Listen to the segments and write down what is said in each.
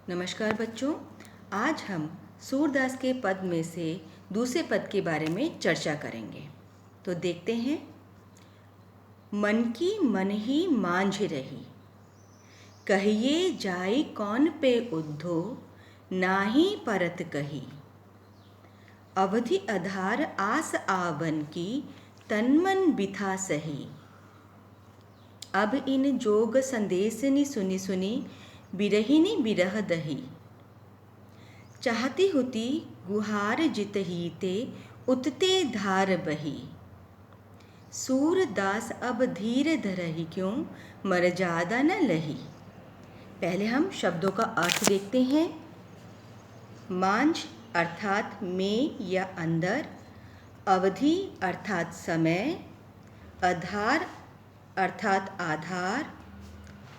नमस्कार बच्चों। आज हम सूरदास के पद में से दूसरे पद के बारे में चर्चा करेंगे। तो देखते हैं। मन की मन ही मांझ रही, कहिए जाई कौन पे उद्धो, नाही परत कही। अवधि आधार आस आवन की, तन मन बिथा सही। अब इन जोग संदेशनि सुनी सुनी, बिरहिनी बिरह दही। चाहती हुती गुहार जितहीते, उतते धार बही। सूरदास अब धीर धरहि क्यों, मर्यादा न लही। पहले हम शब्दों का अर्थ देखते हैं। मांझ अर्थात में या अंदर, अवधि अर्थात समय, आधार अर्थात आधार,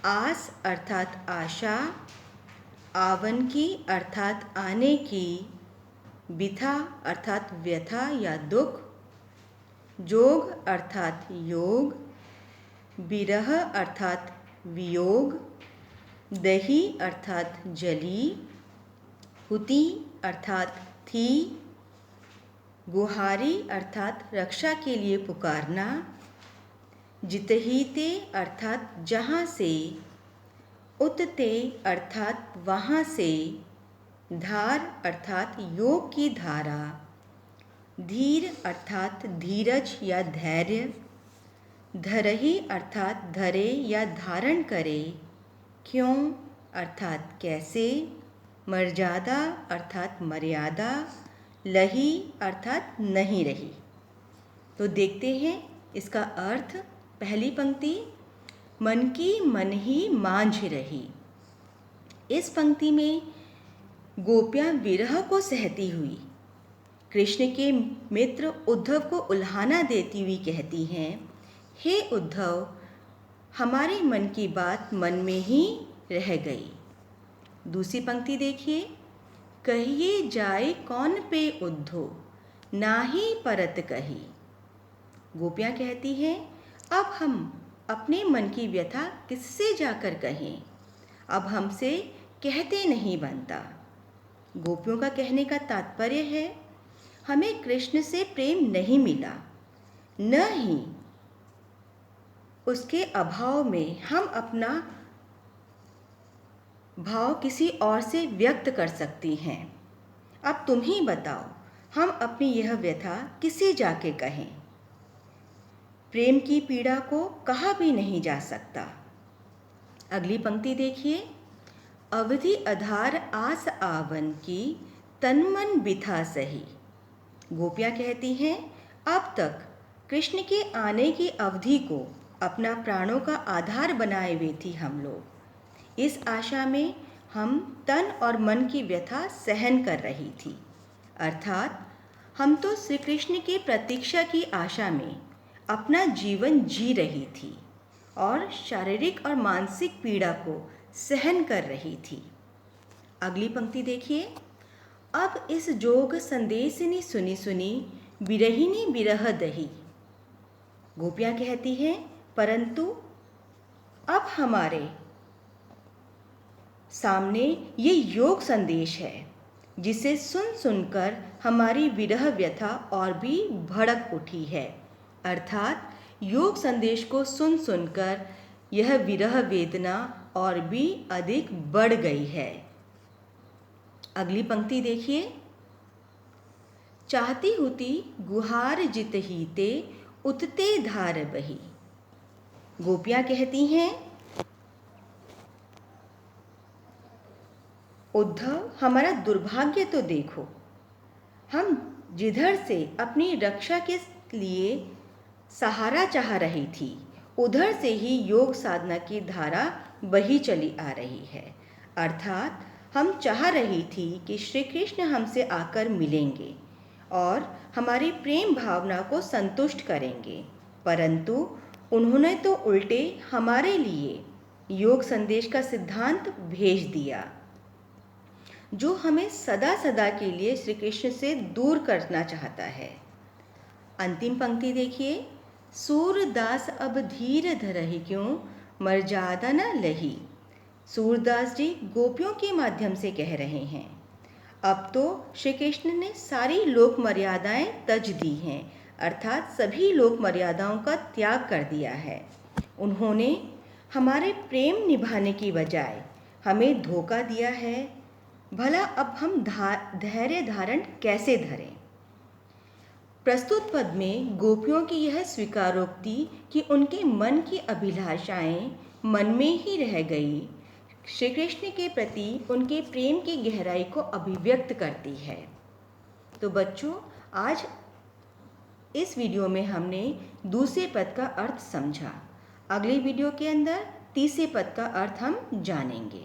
आस अर्थात आशा, आवन की अर्थात आने की, बिथा अर्थात व्यथा या दुख, जोग अर्थात योग, बिरह अर्थात वियोग, दही अर्थात जली, हुती अर्थात थी, गुहारी अर्थात रक्षा के लिए पुकारना, जितहीते अर्थात जहाँ से, उतते अर्थात वहाँ से, धार अर्थात योग की धारा, धीर अर्थात धीरज या धैर्य, धरही अर्थात धरे या धारण करे, क्यों अर्थात कैसे, मर्यादा अर्थात मर्यादा, लही अर्थात नहीं रही। तो देखते हैं इसका अर्थ। पहली पंक्ति, मन की मन ही मांझ रही। इस पंक्ति में गोपियाँ विरह को सहती हुई कृष्ण के मित्र उद्धव को उल्हाना देती हुई कहती हैं, हे उद्धव, हमारे मन की बात मन में ही रह गई। दूसरी पंक्ति देखिए, कहिए जाए कौन पे उद्धो, नाही परत कही। गोपियाँ कहती हैं, अब हम अपने मन की व्यथा किससे जाकर कहें, अब हमसे कहते नहीं बनता। गोपियों का कहने का तात्पर्य है, हमें कृष्ण से प्रेम नहीं मिला, न ही उसके अभाव में हम अपना भाव किसी और से व्यक्त कर सकती हैं। अब तुम ही बताओ, हम अपनी यह व्यथा किसे जाके कहें। प्रेम की पीड़ा को कहा भी नहीं जा सकता। अगली पंक्ति देखिए, अवधि आधार आस आवन की, तन मन बिथा सही। गोपियाँ कहती हैं, अब तक कृष्ण के आने की अवधि को अपना प्राणों का आधार बनाए हुए थी हम लोग। इस आशा में हम तन और मन की व्यथा सहन कर रही थी। अर्थात हम तो श्री कृष्ण की प्रतीक्षा की आशा में अपना जीवन जी रही थी और शारीरिक और मानसिक पीड़ा को सहन कर रही थी। अगली पंक्ति देखिए, अब इस जोग संदेशनि सुनी सुनी, बिरहिनी बिरह दही। गोपियाँ कहती हैं, परंतु अब हमारे सामने ये योग संदेश है, जिसे सुन सुनकर हमारी विरह व्यथा और भी भड़क उठी है। अर्थात योग संदेश को सुन सुनकर यह विरह वेदना और भी अधिक बढ़ गई है। अगली पंक्ति देखिए, चाहती हुती गुहार जितहीते, उतते धार बही। गोपियाँ कहती हैं, उद्धव, हमारा दुर्भाग्य तो देखो, हम जिधर से अपनी रक्षा के लिए सहारा चाह रही थी, उधर से ही योग साधना की धारा बही चली आ रही है। अर्थात हम चाह रही थी कि श्री कृष्ण हमसे आकर मिलेंगे और हमारी प्रेम भावना को संतुष्ट करेंगे, परंतु उन्होंने तो उल्टे हमारे लिए योग संदेश का सिद्धांत भेज दिया, जो हमें सदा सदा के लिए श्री कृष्ण से दूर करना चाहता है। अंतिम पंक्ति देखिए, सूरदास अब धीर धरहि क्यों, मर्यादा न लही। सूरदास जी गोपियों के माध्यम से कह रहे हैं। अब तो श्री कृष्ण ने सारी लोक मर्यादाएं तज दी हैं, अर्थात सभी लोक मर्यादाओं का त्याग कर दिया है। उन्होंने हमारे प्रेम निभाने की बजाय हमें धोखा दिया है। भला अब हम धैर्य धारण कैसे धरें? प्रस्तुत पद में गोपियों की यह स्वीकारोक्ति कि उनके मन की अभिलाषाएं मन में ही रह गई, श्री कृष्ण के प्रति उनके प्रेम की गहराई को अभिव्यक्त करती है। तो बच्चों, आज इस वीडियो में हमने दूसरे पद का अर्थ समझा। अगले वीडियो के अंदर तीसरे पद का अर्थ हम जानेंगे।